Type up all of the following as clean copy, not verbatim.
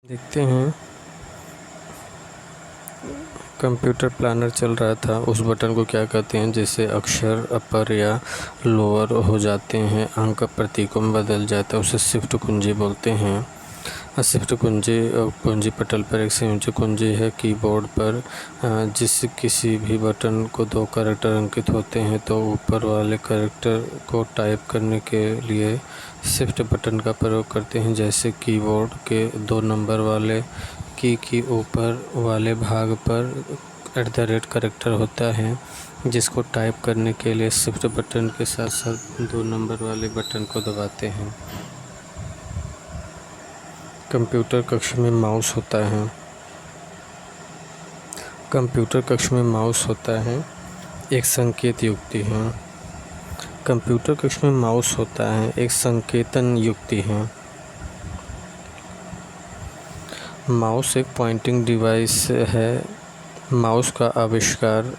देखते हैं computer planner चल रहा था, उस बटन को क्या कहते हैं जिससे अक्षर अपर या लोअर हो जाते हैं, अंक प्रतीकों में बदल जाता है, उसे शिफ्ट कुंजी बोलते हैं। शिफ्ट कुंजी कुंजी पटल पर एक संयोजक कुंजी है। कीबोर्ड पर जिस किसी भी बटन को 2 कैरेक्टर अंकित होते हैं तो ऊपर वाले कैरेक्टर को टाइप करने के लिए शिफ्ट बटन का प्रयोग करते हैं। जैसे कीबोर्ड के 2 नंबर वाले की ऊपर वाले भाग पर @ कैरेक्टर होता है, जिसको टाइप करने के लिए शिफ्ट बटन के साथ साथ 2 नंबर वाले बटन को दबाते हैं। कंप्यूटर कक्ष में माउस होता है। कंप्यूटर कक्ष में माउस होता है, एक संकेत युक्ति है। कंप्यूटर कक्ष में माउस होता है, एक संकेतन युक्ति है। माउस एक पॉइंटिंग डिवाइस है। माउस का आविष्कार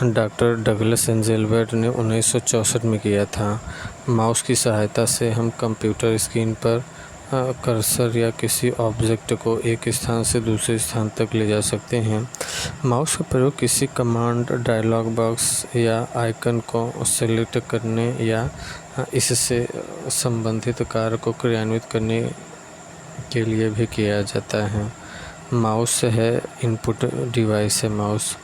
डॉक्टर डगलस एंजेलबर्ट ने 1964 में किया था। माउस की सहायता से हम कंप्यूटर स्क्रीन पर कर्सर या किसी ऑब्जेक्ट को एक स्थान से दूसरे स्थान तक ले जा सकते हैं। माउस का प्रयोग किसी कमांड, डायलॉग बॉक्स या आइकन को सेलेक्ट करने या इससे संबंधित कार्य को क्रियान्वित करने के लिए भी किया जाता है। माउस है इनपुट डिवाइस है। माउस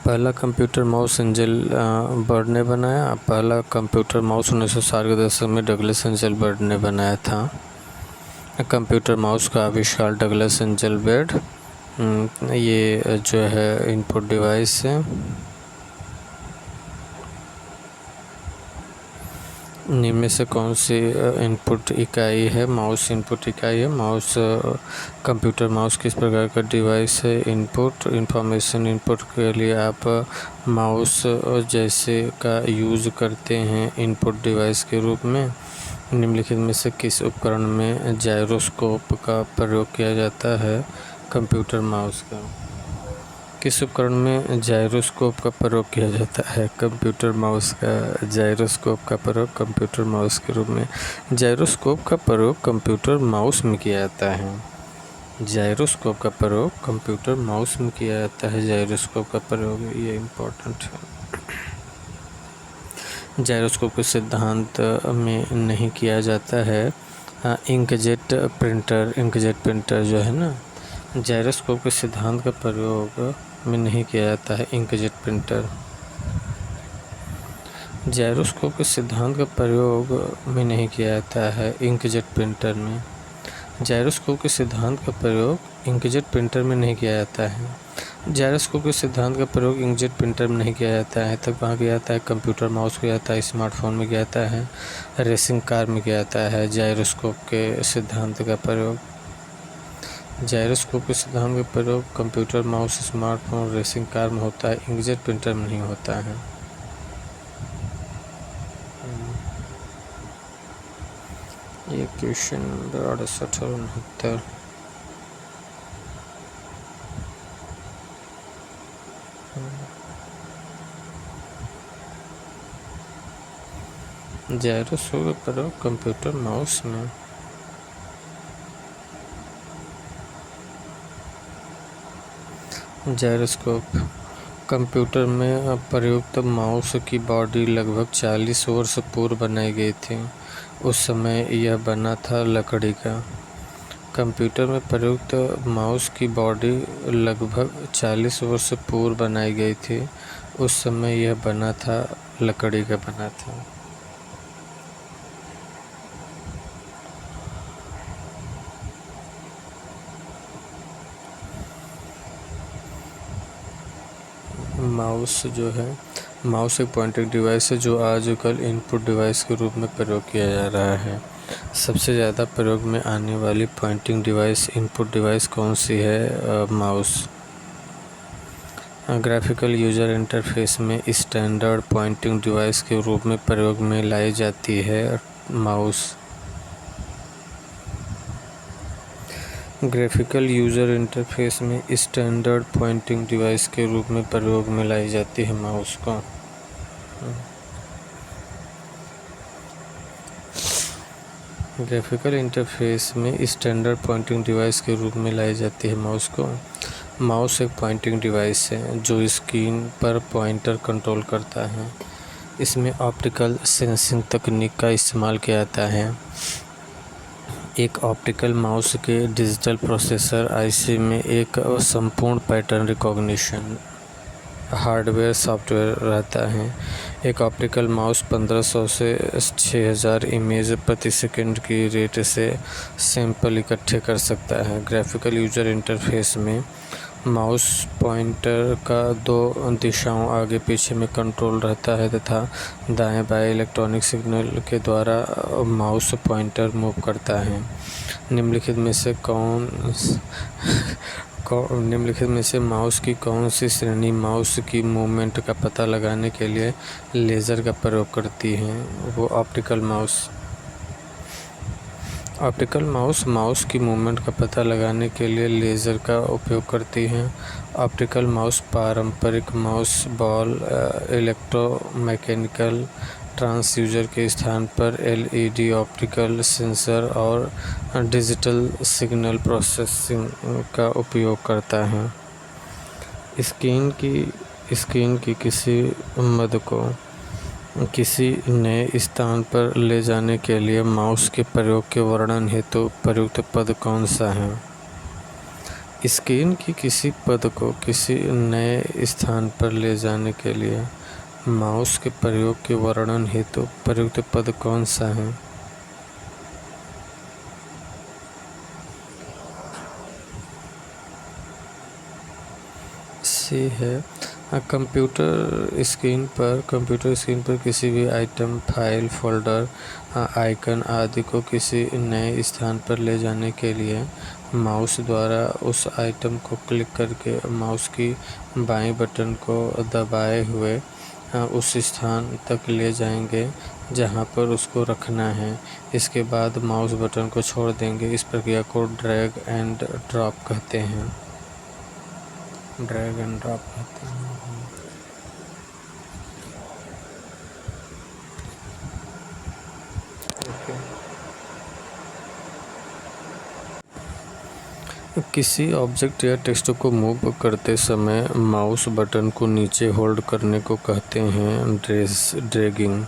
पहला कंप्यूटर माउस एंजेलबर्ट ने बनाया। पहला कंप्यूटर माउस 1960 के दशक में डगलस एंजेलबर्ट ने बनाया था। कंप्यूटर माउस का आविष्कार डगलस एंजेलबर्ट, ये जो है इनपुट डिवाइस है। निम्न में से कौन सी इनपुट इकाई है? माउस इनपुट इकाई है। माउस कंप्यूटर माउस किस प्रकार का डिवाइस है? इनपुट इंफॉर्मेशन इनपुट के लिए आप माउस जैसे का यूज़ करते हैं इनपुट डिवाइस के रूप में। निम्नलिखित में से किस उपकरण में जायरोस्कोप का प्रयोग किया जाता है? कंप्यूटर माउस का। किस उपकरण में जायरोस्कोप का प्रयोग किया जाता है? कंप्यूटर माउस का। जायरोस्कोप का प्रयोग कंप्यूटर माउस के रूप में। जायरोस्कोप का प्रयोग कंप्यूटर माउस में किया जाता है। जायरोस्कोप का प्रयोग कंप्यूटर माउस में किया जाता है। जायरोस्कोप का प्रयोग, ये इम्पोर्टेंट है। जायरोस्कोप के सिद्धांत में नहीं किया जाता है। इंकजेट प्रिंटर जो है ना, जायरोस्कोप के सिद्धांत का प्रयोग में नहीं किया जाता है। इंकजेट प्रिंटर जायरोस्कोप के सिद्धांत का प्रयोग में नहीं किया जाता है। इंकजेट प्रिंटर में जायरोस्कोप के सिद्धांत का प्रयोग इंकजेट प्रिंटर में नहीं किया जाता है। जायरोस्कोप के सिद्धांत का प्रयोग इंकजेट प्रिंटर में नहीं किया जाता है। तब कहाँ किया जाता है? कंप्यूटर माउस किया जाता है, स्मार्टफोन में किया जाता है, रेसिंग कार में किया जाता है। जायरोस्कोप के सिद्धांत का प्रयोग जायरोस्कोप के सिद्धांत का प्रयोग computer mouse, smartphone, racing car में होता है, इंकजेट प्रिंटर में नहीं होता है। ये क्वेश्चन नंबर 68 और 69। जायरोस्कोप का प्रयोग कंप्यूटर माउस में। जायरोस्कोप कंप्यूटर में प्रयुक्त माउस की बॉडी लगभग 40 वर्ष पूर्व बनाई गई थी। उस समय यह बना था लकड़ी का। कंप्यूटर में प्रयुक्त माउस की बॉडी लगभग 40 वर्ष पूर्व बनाई गई थी। उस समय यह बना था लकड़ी का बना था। माउस जो है, माउस एक पॉइंटिंग डिवाइस है जो आजकल इनपुट डिवाइस के रूप में प्रयोग किया जा रहा है। सबसे ज़्यादा प्रयोग में आने वाली पॉइंटिंग डिवाइस इनपुट डिवाइस कौन सी है? माउस। ग्राफिकल यूजर इंटरफेस में स्टैंडर्ड पॉइंटिंग डिवाइस के रूप में प्रयोग में लाई जाती है माउस। ग्राफिकल यूजर इंटरफेस में स्टैंडर्ड पॉइंटिंग डिवाइस के रूप में प्रयोग में लाई जाती है माउस को। ग्राफिकल इंटरफेस में स्टैंडर्ड पॉइंटिंग डिवाइस के रूप में लाई जाती है माउस को। माउस एक पॉइंटिंग डिवाइस है जो स्क्रीन पर पॉइंटर कंट्रोल करता है। इसमें ऑप्टिकल सेंसिंग तकनीक का इस्तेमाल किया जाता है। एक ऑप्टिकल माउस के डिजिटल प्रोसेसर आईसी में एक संपूर्ण पैटर्न रिकॉग्निशन हार्डवेयर सॉफ्टवेयर रहता है। एक ऑप्टिकल माउस 1500 से 6000 इमेज प्रति सेकंड की रेट से सैंपल इकट्ठे कर सकता है। ग्राफिकल यूजर इंटरफेस में माउस पॉइंटर का दो दिशाओं आगे पीछे में कंट्रोल रहता है तथा दाएं बाएं इलेक्ट्रॉनिक सिग्नल के द्वारा माउस पॉइंटर मूव करता है। निम्नलिखित में से माउस की कौन सी श्रेणी माउस की मूवमेंट का पता लगाने के लिए लेज़र का प्रयोग करती है? वो ऑप्टिकल माउस की मूवमेंट का पता लगाने के लिए लेज़र का उपयोग करती हैं। ऑप्टिकल माउस पारंपरिक माउस बॉल इलेक्ट्रोमैकेनिकल ट्रांसड्यूसर के स्थान पर एलईडी ऑप्टिकल सेंसर और डिजिटल सिग्नल प्रोसेसिंग का उपयोग करता है। स्क्रीन की किसी मद को किसी नए स्थान पर ले जाने के लिए माउस के प्रयोग के वर्णन हेतु प्रयुक्त पद कौन सा है? स्क्रीन की किसी पद को किसी नए स्थान पर ले जाने के लिए माउस के प्रयोग के वर्णन हेतु प्रयुक्त पद कौन सा है? सी है। कंप्यूटर स्क्रीन पर किसी भी आइटम, फाइल, फोल्डर, आइकन आदि को किसी नए स्थान पर ले जाने के लिए माउस द्वारा उस आइटम को क्लिक करके माउस की बाएं बटन को दबाए हुए उस स्थान तक ले जाएंगे जहां पर उसको रखना है। इसके बाद माउस बटन को छोड़ देंगे। इस प्रक्रिया को ड्रैग एंड ड्रॉप कहते हैं। किसी ऑब्जेक्ट या टेक्स्ट को मूव करते समय माउस बटन को नीचे होल्ड करने को कहते हैं ड्रैगिंग।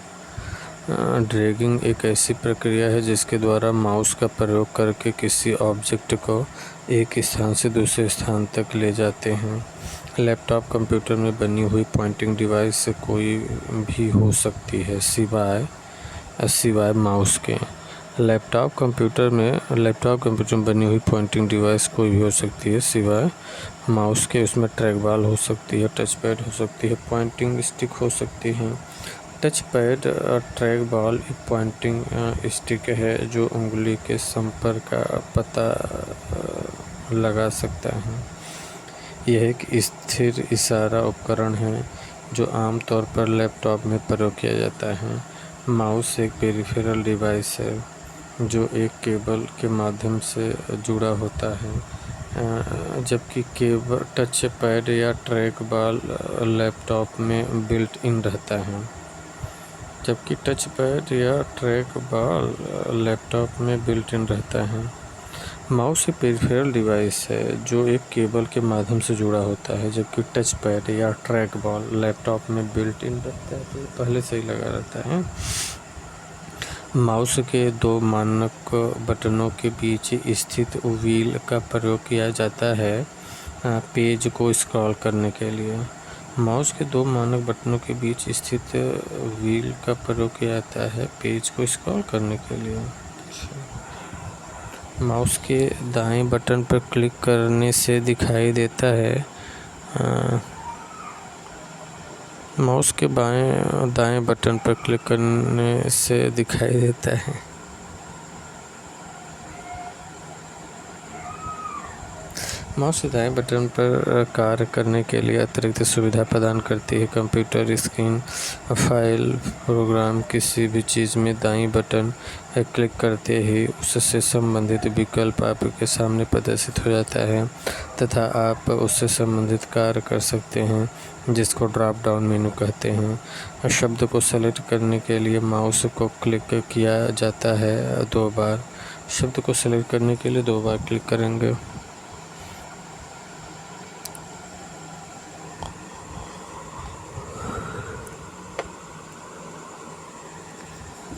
ड्रैगिंग एक ऐसी प्रक्रिया है जिसके द्वारा माउस का प्रयोग करके किसी ऑब्जेक्ट को एक स्थान से दूसरे स्थान तक ले जाते हैं। लैपटॉप कंप्यूटर में बनी हुई पॉइंटिंग डिवाइस कोई भी हो सकती है सिवाय माउस के। लैपटॉप कंप्यूटर में बनी हुई पॉइंटिंग डिवाइस कोई भी हो सकती है सिवाय माउस के। उसमें ट्रैक बॉल हो सकती है, टच पैड हो सकती है, पॉइंटिंग स्टिक हो सकती है। टच पैड और ट्रैक बॉल एक पॉइंटिंग स्टिक है जो उंगली के संपर्क का पता लगा सकता है। यह एक स्थिर इशारा उपकरण है जो आमतौर पर लैपटॉप में प्रयोग किया जाता है। माउस एक पेरिफेरल डिवाइस है जो एक केबल के माध्यम से जुड़ा होता है, जबकि टच पैड या ट्रैक बॉल लैपटॉप में बिल्ट इन रहता है। माउस एक पेरिफेरल डिवाइस है जो एक केबल के माध्यम से जुड़ा होता है, जबकि टच पैड या ट्रैक बॉल लैपटॉप में बिल्ट इन रहता है। तो पहले से ही लगा रहता है। माउस के दो मानक बटनों के बीच स्थित व्हील का प्रयोग किया जाता है पेज को स्क्रॉल करने के लिए। माउस के दो मानक बटनों के बीच स्थित व्हील का प्रयोग किया जाता है पेज को स्क्रॉल करने के लिए। माउस के दाएं बटन पर क्लिक करने से दिखाई देता है माउस के दाएं बटन पर क्लिक करने से दिखाई देता है माउस दाएं बटन पर कार्य करने के लिए अतिरिक्त सुविधा प्रदान करती है। कंप्यूटर स्क्रीन, फाइल, प्रोग्राम, किसी भी चीज़ में दाईं बटन क्लिक करते ही उससे संबंधित विकल्प आपके सामने प्रदर्शित हो जाता है तथा आप उससे संबंधित कार्य कर सकते हैं, जिसको ड्रॉप डाउन मेनू कहते हैं। शब्द को सेलेक्ट करने के लिए माउस को क्लिक किया जाता है 2 बार। शब्द को सेलेक्ट करने के लिए 2 बार क्लिक करेंगे।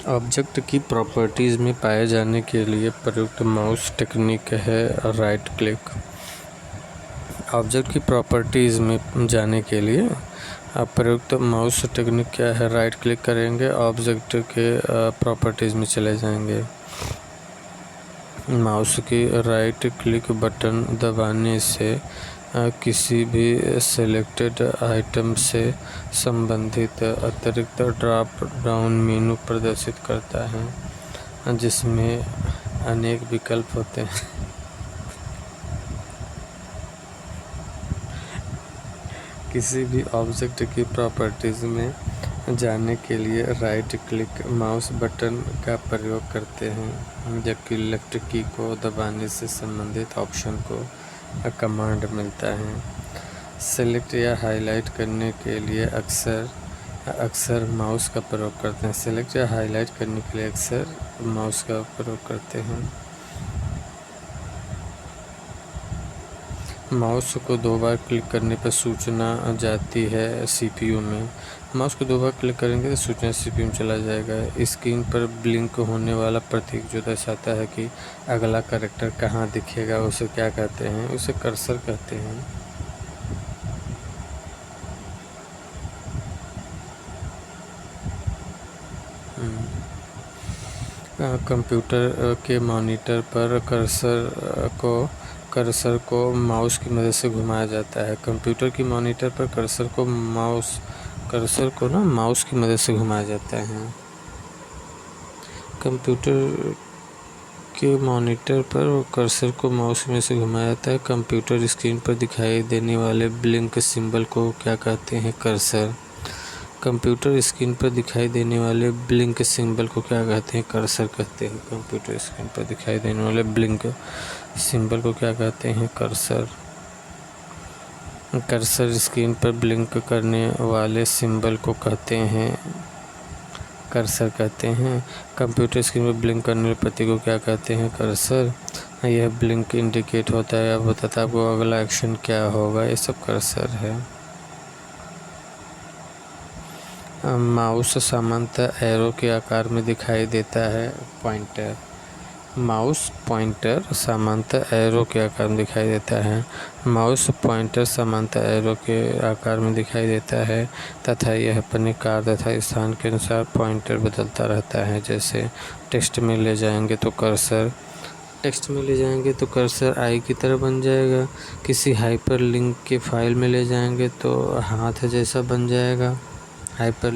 ऑब्जेक्ट की प्रॉपर्टीज़ में पाए जाने के लिए प्रयुक्त माउस टेक्निक है राइट क्लिक। ऑब्जेक्ट की प्रॉपर्टीज़ में जाने के लिए आप प्रयुक्त माउस टेक्निक क्या है, राइट क्लिक करेंगे, ऑब्जेक्ट के प्रॉपर्टीज़ में चले जाएंगे। माउस की राइट क्लिक बटन दबाने से किसी भी सेलेक्टेड आइटम से संबंधित अतिरिक्त ड्रॉप डाउन मेनू प्रदर्शित करता है, जिसमें अनेक विकल्प होते हैं। किसी भी ऑब्जेक्ट की प्रॉपर्टीज़ में जाने के लिए राइट क्लिक माउस बटन का प्रयोग करते हैं, जबकि लेफ्ट की को दबाने से संबंधित ऑप्शन को कमांड मिलता है। सेलेक्ट या हाईलाइट करने के लिए अक्सर माउस का प्रयोग करते हैं। सेलेक्ट या हाईलाइट करने के लिए अक्सर माउस का प्रयोग करते हैं। माउस को 2 बार क्लिक करने पर सूचना जाती है CPU में। माउस को 2 बार क्लिक करेंगे तो सूचना CPU में चला जाएगा। स्क्रीन पर ब्लिंक होने वाला प्रतीक जो दर्शाता है कि अगला कैरेक्टर कहाँ दिखेगा, उसे क्या कहते हैं? उसे कर्सर कहते हैं। कंप्यूटर के मॉनिटर पर कर्सर को माउस की मदद से घुमाया जाता है। कंप्यूटर की मॉनिटर पर कर्सर को माउस की मदद से घुमाया जाता है। कंप्यूटर के मॉनिटर पर कर्सर को माउस में से घुमाया जाता है। कंप्यूटर स्क्रीन पर दिखाई देने वाले ब्लिंक सिंबल को क्या कहते हैं? कर्सर। कंप्यूटर स्क्रीन पर दिखाई देने वाले ब्लिंक सिंबल को क्या कहते हैं? कर्सर कहते हैं। कंप्यूटर स्क्रीन पर दिखाई देने वाले ब्लिंक सिंबल को क्या कहते हैं? कर्सर। कर्सर स्क्रीन पर ब्लिंक करने वाले सिंबल को कहते हैं कर्सर कहते हैं। कंप्यूटर स्क्रीन पर ब्लिंक करने वाले प्रतीक को क्या कहते हैं? कर्सर। यह ब्लिंक इंडिकेट होता है, अब बताता है आपको अगला एक्शन क्या होगा, ये सब कर्सर है। माउस सामान्यतः एरो के आकार में दिखाई देता है। पॉइंटर। माउस पॉइंटर सामान्यतः एरो के आकार में दिखाई देता है। माउस पॉइंटर सामान्यतः एरो के आकार में दिखाई देता है तथा यह अपने कार्य तथा स्थान के अनुसार पॉइंटर बदलता रहता है। जैसे टेक्स्ट में ले जाएंगे तो कर्सर आई की तरह बन जाएगा। किसी हाइपर लिंक के फाइल में ले जाएंगे तो हाथ जैसा बन जाएगा। हाइपर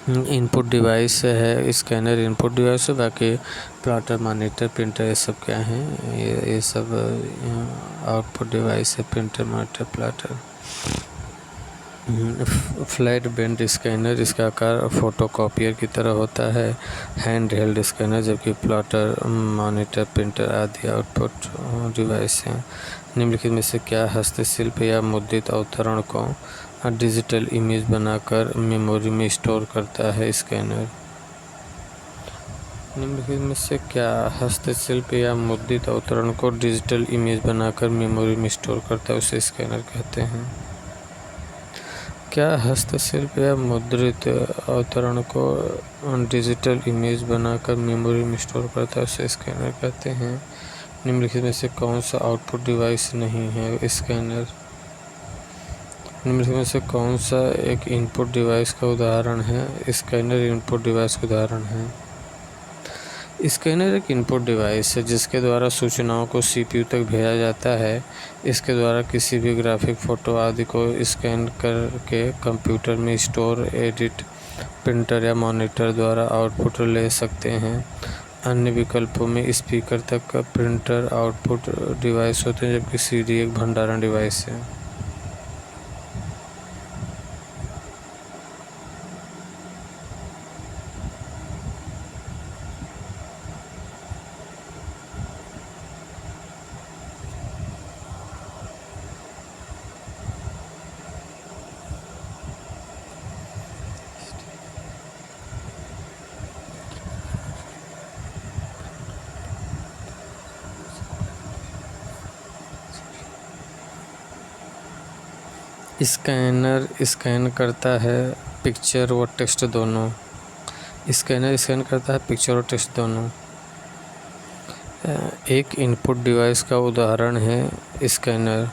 इनपुट डिवाइस है, स्कैनर इनपुट डिवाइस है। बाकी प्लॉटर, मॉनिटर, प्रिंटर ये सब क्या हैं? ये सब आउटपुट डिवाइस है। Printer, monitor, plotter. Flat bend scanner, इसका आकार फोटोकॉपियर की तरह होता है। हैंड हेल्ड स्कैनर, जबकि प्लॉटर, मॉनिटर, प्रिंटर आदि आउटपुट डिवाइस हैं। निम्नलिखित में से क्या हस्तशिल्प या मुद्रित अवतरण को डिजिटल इमेज बनाकर मेमोरी में स्टोर करता है? स्कैनर। निम्नलिखित में से क्या हस्तशिल्प या मुद्रित अवतरण को डिजिटल इमेज बनाकर मेमोरी में स्टोर करता है? उसे स्कैनर कहते हैं। क्या हस्तशिल्प या मुद्रित अवतरण को डिजिटल इमेज बनाकर मेमोरी में स्टोर करता है? उसे स्कैनर कहते हैं। निम्नलिखित में से कौन सा आउटपुट डिवाइस नहीं है? स्कैनर। निम्नलिखित में से कौन सा एक इनपुट डिवाइस का उदाहरण है? स्कैनर इनपुट डिवाइस का उदाहरण है। स्कैनर एक इनपुट डिवाइस है जिसके द्वारा सूचनाओं को CPU तक भेजा जाता है। इसके द्वारा किसी भी ग्राफिक, फोटो आदि को स्कैन करके कंप्यूटर में स्टोर, एडिट, प्रिंटर या मॉनिटर द्वारा आउटपुट ले सकते हैं। अन्य विकल्पों में स्पीकर तक प्रिंटर आउटपुट डिवाइस होते हैं, जबकि सीडी एक भंडारण डिवाइस है। स्कैनर स्कैन करता है पिक्चर और टेक्स्ट दोनों। स्कैनर स्कैन करता है पिक्चर और टेक्स्ट दोनों। एक इनपुट डिवाइस का उदाहरण है स्कैनर।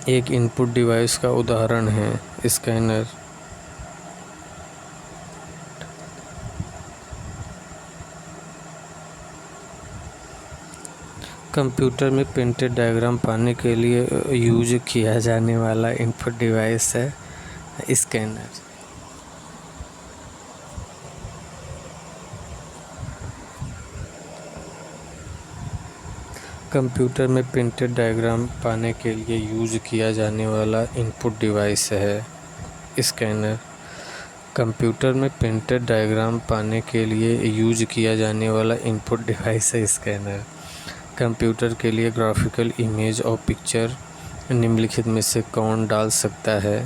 एक इनपुट डिवाइस का उदाहरण है स्कैनर। कंप्यूटर में प्रिंटेड डायग्राम पाने के लिए यूज किया जाने वाला इनपुट डिवाइस है स्कैनर। कंप्यूटर में प्रिंटेड डायग्राम पाने के लिए यूज किया जाने वाला इनपुट डिवाइस है स्कैनर। कंप्यूटर में प्रिंटेड डायग्राम पाने के लिए यूज किया जाने वाला इनपुट डिवाइस है स्कैनर। कंप्यूटर के लिए ग्राफिकल इमेज और पिक्चर निम्नलिखित में से कौन डाल सकता है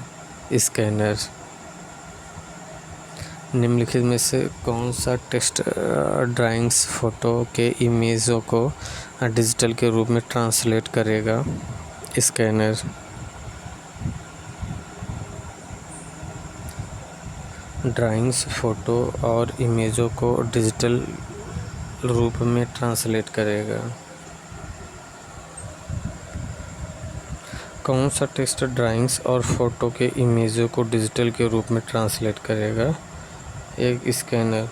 स्कैनर। निम्नलिखित में से कौन सा टेक्स्ट ड्राइंग्स फ़ोटो के इमेजों को डिजिटल के रूप में ट्रांसलेट करेगा स्कैनर। ड्राइंग्स फ़ोटो और इमेजों को डिजिटल रूप में ट्रांसलेट करेगा। कौन सा टेक्स्ट ड्राइंग्स और फोटो के इमेजों को डिजिटल के रूप में ट्रांसलेट करेगा एक स्कैनर।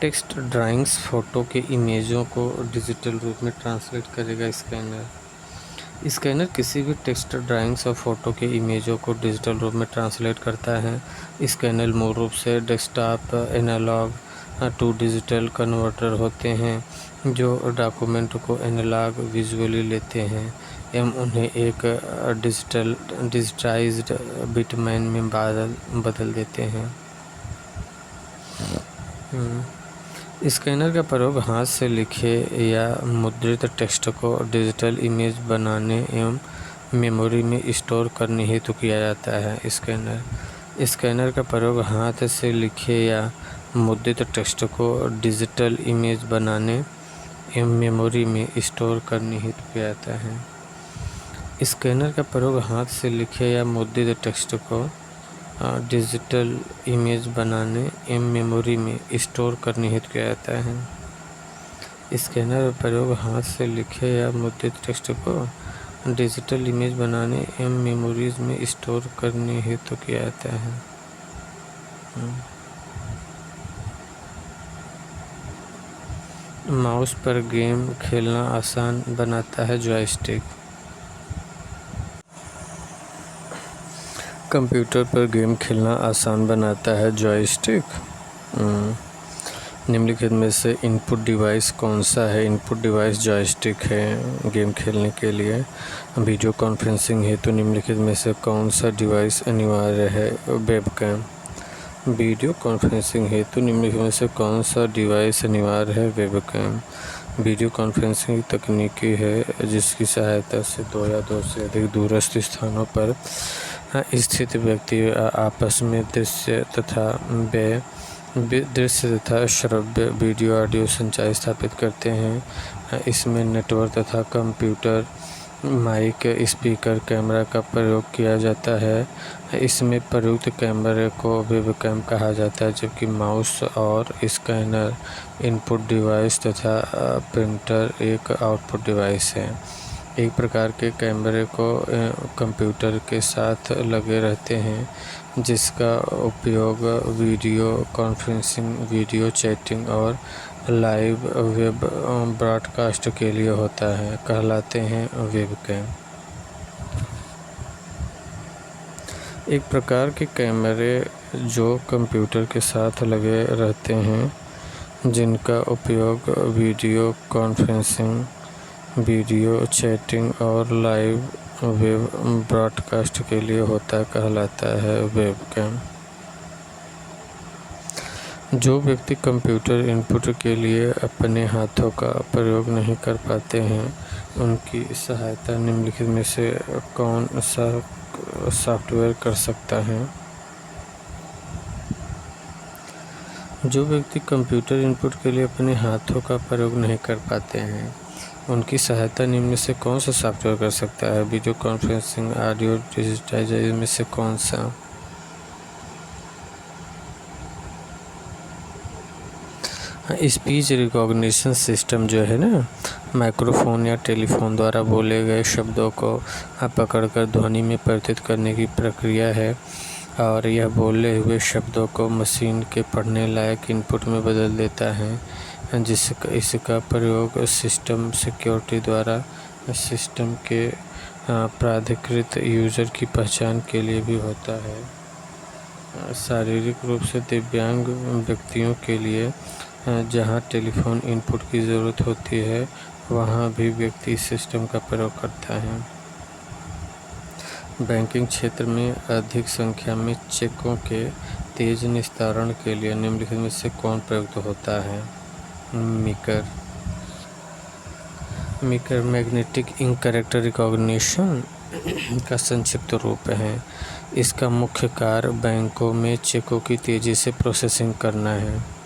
टेक्स्ट ड्राइंग्स फ़ोटो के इमेजों को डिजिटल रूप में ट्रांसलेट करेगा स्कैनर। स्कैनर किसी भी टेक्स्ट ड्राइंग्स और फोटो के इमेजों को डिजिटल रूप में ट्रांसलेट करता है। स्कैनर मूल रूप से desktop analog to digital converter होते हैं जो डॉक्यूमेंट को एनालॉग विजुअली लेते हैं एवं उन्हें एक डिजिटाइज्ड बिटमैप में बदल देते हैं। स्कैनर का प्रयोग हाथ से लिखे या मुद्रित टेक्स्ट को डिजिटल इमेज बनाने एवं मेमोरी में स्टोर करने हेतु किया जाता है। स्कैनर का प्रयोग हाथ से लिखे या मुद्रित टेक्स्ट को डिजिटल इमेज बनाने एवं मेमोरी में स्टोर करने हेतु किया जाता है। स्कैनर का प्रयोग हाथ से लिखे या मुद्रित टेक्स्ट को डिजिटल इमेज बनाने एवं मेमोरी में स्टोर करने हेतु किया जाता है। स्कैनर का प्रयोग हाथ से लिखे या मुद्रित टेक्स्ट को डिजिटल इमेज बनाने एवं मेमोरीज में स्टोर करने हेतु किया जाता है। माउस पर गेम खेलना आसान बनाता है जॉयस्टिक। कंप्यूटर पर गेम खेलना आसान बनाता है जॉयस्टिक। निम्नलिखित में से इनपुट डिवाइस कौन सा है। इनपुट डिवाइस जॉयस्टिक है गेम खेलने के लिए। वीडियो कॉन्फ्रेंसिंग हेतु निम्नलिखित में से कौन सा डिवाइस अनिवार्य है। वेबकैम। वीडियो कॉन्फ्रेंसिंग हेतु निम्नलिखित में से कौन सा डिवाइस अनिवार्य है। वेबकैम वीडियो कॉन्फ्रेंसिंग तकनीकी है जिसकी सहायता से दो या दो से अधिक दूरस्थ स्थानों पर स्थित व्यक्ति आपस में दृश्य तथा श्रव्य वीडियो ऑडियो संचार स्थापित करते हैं। इसमें नेटवर्क तथा कंप्यूटर माइक, स्पीकर, कैमरा का प्रयोग किया जाता है। इसमें प्रयुक्त कैमरे को वेबकैम कहा जाता है, जबकि माउस और स्कैनर इनपुट डिवाइस तथा प्रिंटर एक आउटपुट डिवाइस है। एक प्रकार के कैमरे को कंप्यूटर के साथ लगे रहते हैं, जिसका उपयोग वीडियो कॉन्फ्रेंसिंग, वीडियो चैटिंग और लाइव वेब ब्रॉडकास्ट के लिए होता है, कहलाते हैं वेबकैम। एक प्रकार के कैमरे जो कंप्यूटर के साथ लगे रहते हैं, जिनका उपयोग वीडियो कॉन्फ्रेंसिंग, वीडियो चैटिंग और लाइव वेब ब्रॉडकास्ट के लिए होता है, कहलाता है वेबकैम। जो व्यक्ति कंप्यूटर इनपुट के लिए अपने हाथों का प्रयोग नहीं कर पाते हैं, उनकी सहायता निम्नलिखित में से कौन सा सॉफ्टवेयर कर सकता है? जो व्यक्ति कंप्यूटर इनपुट के लिए अपने हाथों का प्रयोग नहीं कर पाते हैं, उनकी सहायता निम्न में से कौन सा सॉफ्टवेयर कर सकता है? वीडियो कॉन्फ्रेंसिंग, ऑडियो डिजिटाइजर में से कौन सा? स्पीच रिकॉग्निशन सिस्टम जो है ना, माइक्रोफोन या टेलीफोन द्वारा बोले गए शब्दों को पकड़कर ध्वनि में परिवर्तित करने की प्रक्रिया है, और यह बोले हुए शब्दों को मशीन के पढ़ने लायक इनपुट में बदल देता है। इसका प्रयोग सिस्टम सिक्योरिटी द्वारा सिस्टम के प्राधिकृत यूजर की पहचान के लिए भी होता है। शारीरिक रूप से दिव्यांग व्यक्तियों के लिए जहां टेलीफोन इनपुट की ज़रूरत होती है, वहां भी व्यक्ति सिस्टम का प्रयोग करता है। बैंकिंग क्षेत्र में अधिक संख्या में चेकों के तेज निस्तारण के लिए निम्नलिखित में से कौन प्रयुक्त होता है? मीकर मैग्नेटिक इंक कैरेक्टर रिकॉग्निशन का संक्षिप्त रूप है। इसका मुख्य कार्य बैंकों में चेकों की तेजी से प्रोसेसिंग करना है।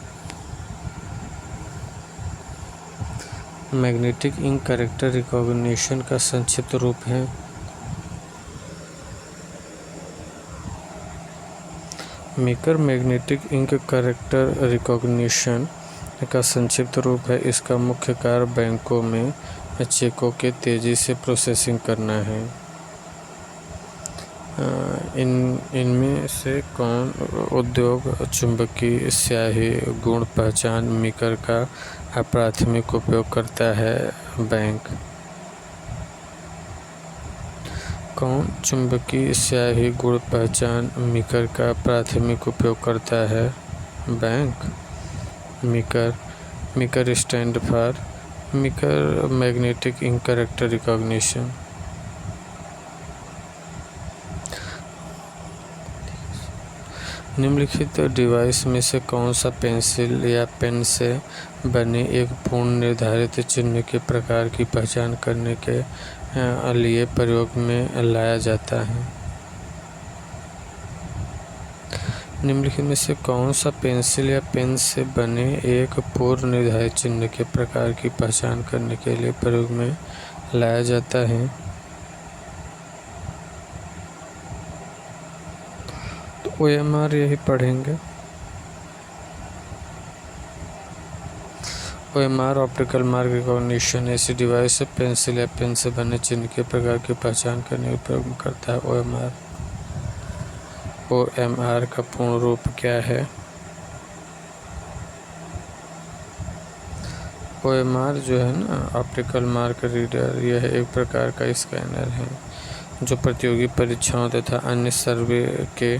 मैग्नेटिक इंक कैरेक्टर रिकॉग्निशन का संक्षिप्त रूप है मीकर मैग्नेटिक इंक कैरेक्टर रिकॉग्निशन का संक्षिप्त रूप है। इसका मुख्य कार्य बैंकों में चेकों के तेजी से प्रोसेसिंग करना है। इनमें से कौन उद्योग चुंबकीय स्याही गुण पहचान मीकर का प्राथमिक उपयोग करता है? बैंक। कौन चुंबकीय स्याही गुण पहचान मीकर का प्राथमिक उपयोग करता है? Bank. MICR stand for MICR magnetic ink character recognition. निम्नलिखित डिवाइस में से कौन सा पेंसिल या पेन से बने एक पूर्ण निर्धारित चिन्ह के प्रकार की पहचान करने के लिए प्रयोग में लाया जाता है? निम्नलिखित में से कौन सा पेंसिल या पेन से बने एक पूर्व निर्धारित चिन्ह के प्रकार की पहचान करने के लिए प्रयोग में लाया जाता है? OMR यही पढ़ेंगे। OMR ऑप्टिकल मार्क रिकॉग्निशन ऐसी डिवाइस है पेंसिल या पेन से बने चिन्ह के प्रकार की पहचान करने का प्रयोग करता है। OMR का पूर्ण रूप क्या है? OMR जो है ना, ऑप्टिकल मार्क रीडर, यह एक प्रकार का स्कैनर है जो प्रतियोगी परीक्षाओं तथा अन्य सर्वे के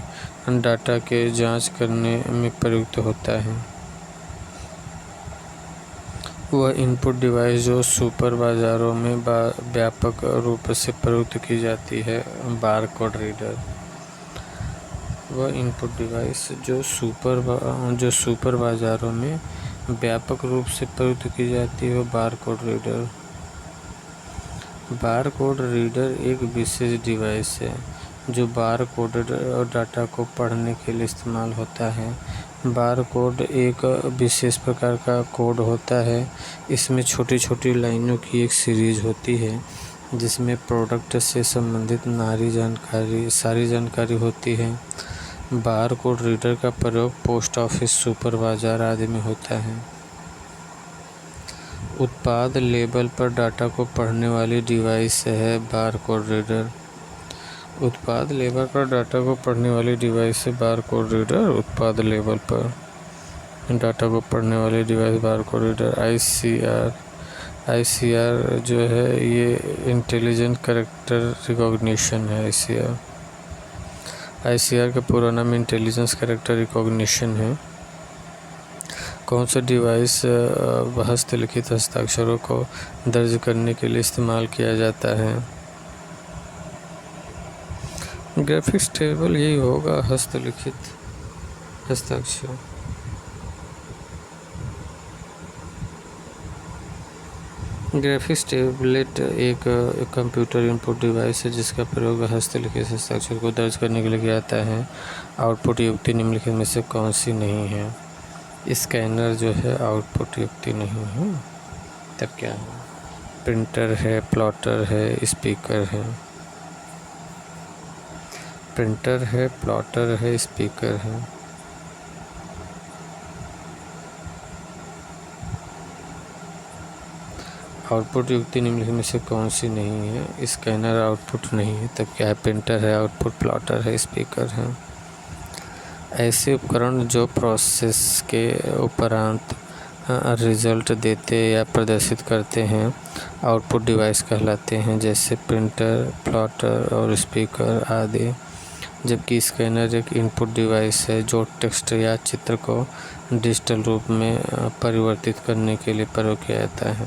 डाटा के जांच करने में प्रयुक्त होता है। वह इनपुट डिवाइस जो सुपर बाजारों में व्यापक रूप से प्रयुक्त की जाती है। Barcode reader. वह इनपुट डिवाइस जो सुपर बाजारों में व्यापक रूप से प्रयुक्त की जाती है, वह बारकोड रीडर। बारकोड रीडर एक विशेष डिवाइस है जो बारकोडेड डाटा को पढ़ने के लिए इस्तेमाल होता है। बारकोड एक विशेष प्रकार का कोड होता है। इसमें छोटी छोटी लाइनों की एक सीरीज होती है जिसमें प्रोडक्ट से संबंधित सारी जानकारी होती है। बार कोड रीडर का प्रयोग पोस्ट ऑफिस, सुपर बाजार आदि में होता है। उत्पाद लेबल पर डाटा को पढ़ने वाली डिवाइस है बार कोड रीडर। उत्पाद लेबल पर डाटा को पढ़ने वाली डिवाइस है बार कोड रीडर। उत्पाद लेबल पर डाटा को पढ़ने वाली device bar code reader. ICR जो है ये इंटेलिजेंट कैरेक्टर रिकॉग्निशन है। ICR का पूरा नाम इंटेलिजेंस कैरेक्टर रिकॉग्निशन है। कौन सा डिवाइस हस्तलिखित हस्ताक्षरों को दर्ज करने के लिए इस्तेमाल किया जाता है? ग्राफिक्स टेबल यही होगा, हस्तलिखित हस्ताक्षर। ग्राफिक्स टैबलेट एक कंप्यूटर इनपुट डिवाइस है जिसका प्रयोग हस्तलिखित हस्ताक्षर को दर्ज करने के लिए किया जाता है। आउटपुट युक्ति निम्नलिखित में से कौन सी नहीं है? स्कैनर जो है आउटपुट युक्ति नहीं है। तब क्या है? प्रिंटर है, प्लॉटर है, स्पीकर है। प्रिंटर है, प्लॉटर है, स्पीकर है। आउटपुट युक्ति निम्नलिखित में से कौन सी नहीं है? स्कैनर आउटपुट नहीं है। तब क्या है? प्रिंटर है, आउटपुट प्लॉटर है, स्पीकर है। ऐसे उपकरण जो प्रोसेस के उपरांत रिजल्ट देते या प्रदर्शित करते हैं आउटपुट डिवाइस कहलाते हैं, जैसे प्रिंटर, प्लॉटर और स्पीकर आदि। जबकि स्कैनर एक इनपुट डिवाइस है जो टेक्स्ट या चित्र को डिजिटल रूप में परिवर्तित करने के लिए प्रयोग किया जाता है।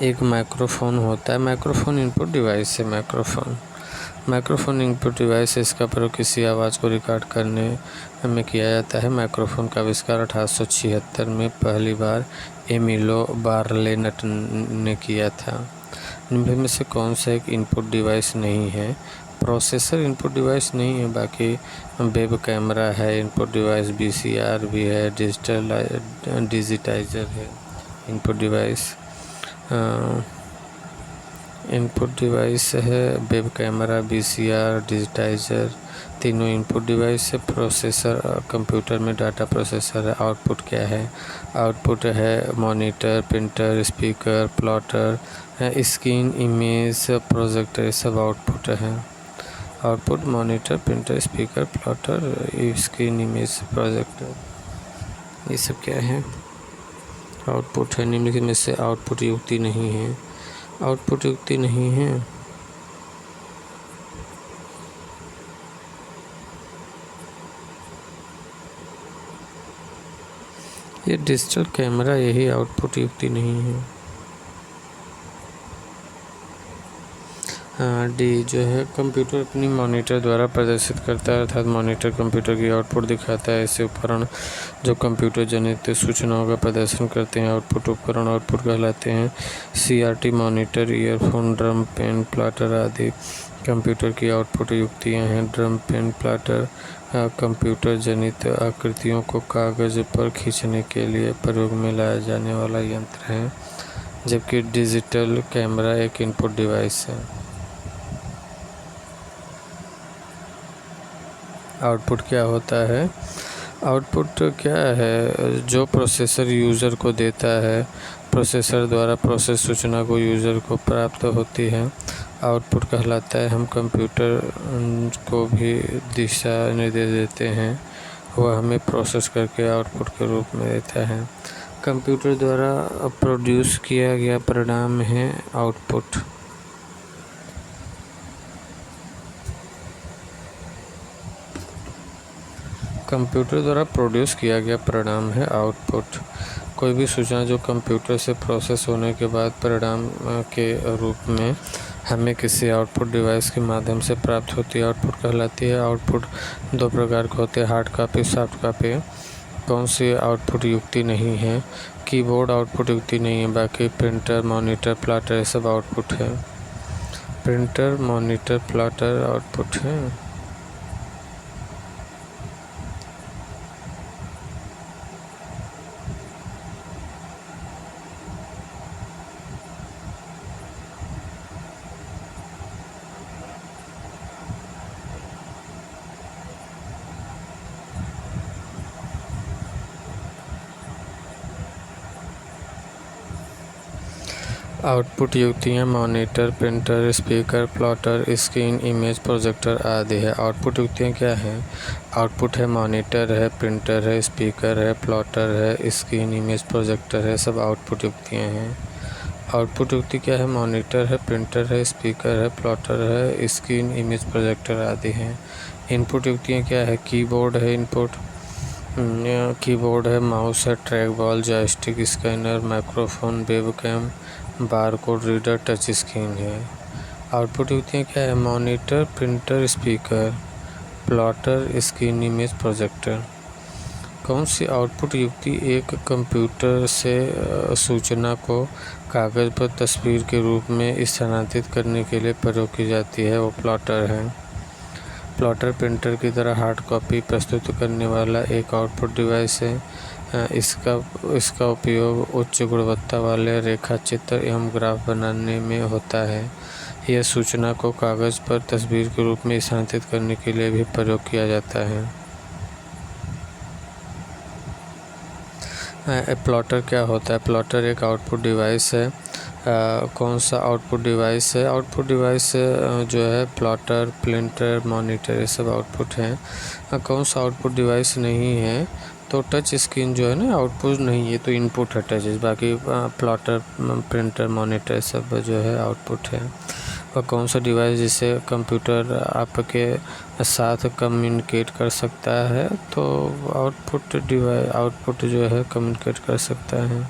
एक माइक्रोफोन होता है। माइक्रोफोन इनपुट डिवाइस है। माइक्रोफोन इनपुट डिवाइस है। इसका प्रयोग किसी आवाज़ को रिकॉर्ड करने में किया जाता है। माइक्रोफोन का आविष्कार 1876 में पहली बार एमिलो बार्लेट ने किया था। निम्न में से कौन सा एक इनपुट डिवाइस नहीं है? प्रोसेसर इनपुट डिवाइस नहीं है। बाकी वेब कैमरा है इनपुट डिवाइस, VCR भी है, डिजिटाइजर है इनपुट डिवाइस। इनपुट डिवाइस है वेब कैमरा, VCR, डिजिटाइजर, तीनों इनपुट डिवाइस है। प्रोसेसर कंप्यूटर में डाटा प्रोसेसर है। आउटपुट क्या है? आउटपुट है monitor, printer, speaker, plotter, screen, image, projector, ये सब आउटपुट है। Output monitor, printer, speaker, plotter, screen, image, projector, ये सब क्या है? आउटपुट है। निम्नलिखित में से आउटपुट युक्ति नहीं है। आउटपुट युक्ति नहीं है। ये डिजिटल कैमरा, यही आउटपुट युक्ति नहीं है। डी जो है कंप्यूटर अपनी मॉनिटर द्वारा प्रदर्शित करता है, अर्थात मॉनिटर कंप्यूटर की आउटपुट दिखाता है। ऐसे उपकरण जो कंप्यूटर जनित सूचनाओं का प्रदर्शन करते हैं आउटपुट उपकरण आउटपुट कहलाते हैं। CRT monitor, earphone, drum, pen, plotter आदि कंप्यूटर की आउटपुट युक्तियाँ हैं। ड्रम, पेन, प्लॉटर कंप्यूटर जनित आकृतियों को कागज़ पर खींचने के लिए प्रयोग में लाया जाने वाला यंत्र है, जबकि डिजिटल कैमरा एक इनपुट डिवाइस है। आउटपुट क्या होता है? आउटपुट क्या है? जो प्रोसेसर यूज़र को देता है, प्रोसेसर द्वारा प्रोसेस सूचना को यूज़र को प्राप्त होती है, आउटपुट कहलाता है। हम कंप्यूटर को भी दिशा निर्देश देते हैं, वह हमें प्रोसेस करके आउटपुट के रूप में देता है। कंप्यूटर द्वारा प्रोड्यूस किया गया परिणाम है आउटपुट। कंप्यूटर द्वारा प्रोड्यूस किया गया परिणाम है आउटपुट। कोई भी सूचना जो कंप्यूटर से प्रोसेस होने के बाद परिणाम के रूप में हमें किसी आउटपुट डिवाइस के माध्यम से प्राप्त होती है, आउटपुट कहलाती है। आउटपुट दो प्रकार के होते हैं, हार्ड कॉपी, सॉफ्ट कॉपी। कौन सी आउटपुट युक्ति नहीं है? कीबोर्ड आउटपुट युक्ति नहीं है। बाकी प्रिंटर, मॉनिटर, प्लॉटर, ये सब आउटपुट है। प्रिंटर, मॉनिटर, प्लॉटर आउटपुट है। आउटपुट युक्तियाँ monitor, printer, speaker, plotter, screen, image projector आदि है। आउटपुट युक्तियाँ क्या हैं? आउटपुट है मॉनिटर है, प्रिंटर है, स्पीकर है, प्लॉटर है, स्क्रीन, इमेज प्रोजेक्टर है, सब आउटपुट युक्तियाँ हैं। आउटपुट युक्ति क्या है? मॉनिटर है, प्रिंटर है, स्पीकर है, प्लॉटर है, स्क्रीन, इमेज प्रोजेक्टर आदि हैं। इनपुट युक्तियाँ क्या है? कीबोर्ड है इनपुट, कीबोर्ड है, माउस है, track ball, joystick, scanner, microphone, webcam, barcode reader, touch screen है। आउटपुट युक्तियाँ क्या है? Monitor, printer, speaker, plotter, screen, image projector. कौन सी आउटपुट युक्ति एक कंप्यूटर से सूचना को कागज़ पर तस्वीर के रूप में स्थानांतरित करने के लिए प्रयोग की जाती है? वो प्लॉटर है। प्लॉटर प्रिंटर की तरह हार्ड कॉपी प्रस्तुत करने वाला एक आउटपुट डिवाइस है। इसका उपयोग उच्च गुणवत्ता वाले रेखा चित्र एवं ग्राफ बनाने में होता है। यह सूचना को कागज़ पर तस्वीर के रूप में स्थानांतरित करने के लिए भी प्रयोग किया जाता है। प्लॉटर क्या होता है? प्लॉटर एक आउटपुट डिवाइस है। कौन सा आउटपुट डिवाइस है? आउटपुट डिवाइस जो है प्लॉटर, प्रिंटर, मॉनिटर, ये सब आउटपुट हैं। कौन सा आउटपुट डिवाइस नहीं है? तो टच स्क्रीन जो है ना आउटपुट नहीं है, तो इनपुट है टच। बाकी प्लॉटर, प्रिंटर, मॉनिटर सब जो है आउटपुट है। और कौन सा डिवाइस जिससे कंप्यूटर आपके साथ कम्युनिकेट कर सकता है? तो आउटपुट जो है कम्युनिकेट कर सकता है।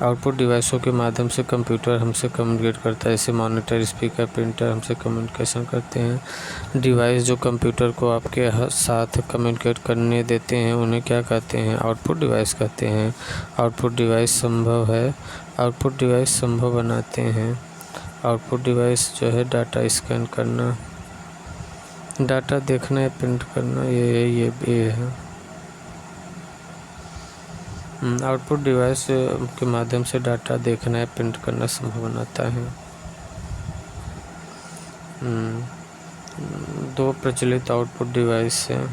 आउटपुट डिवाइसों के माध्यम से कंप्यूटर हमसे कम्युनिकेट करता है। जैसे मॉनिटर, स्पीकर, प्रिंटर हमसे कम्युनिकेशन करते हैं। डिवाइस जो कंप्यूटर को आपके साथ कम्युनिकेट करने देते हैं उन्हें क्या कहते हैं? आउटपुट डिवाइस कहते हैं। आउटपुट डिवाइस संभव बनाते हैं। आउटपुट डिवाइस जो है डाटा स्कैन करना, डाटा देखना या प्रिंट करना, ये है। आउटपुट डिवाइस के माध्यम से डाटा देखना या प्रिंट करना संभव बनाता है। दो प्रचलित आउटपुट डिवाइस हैं।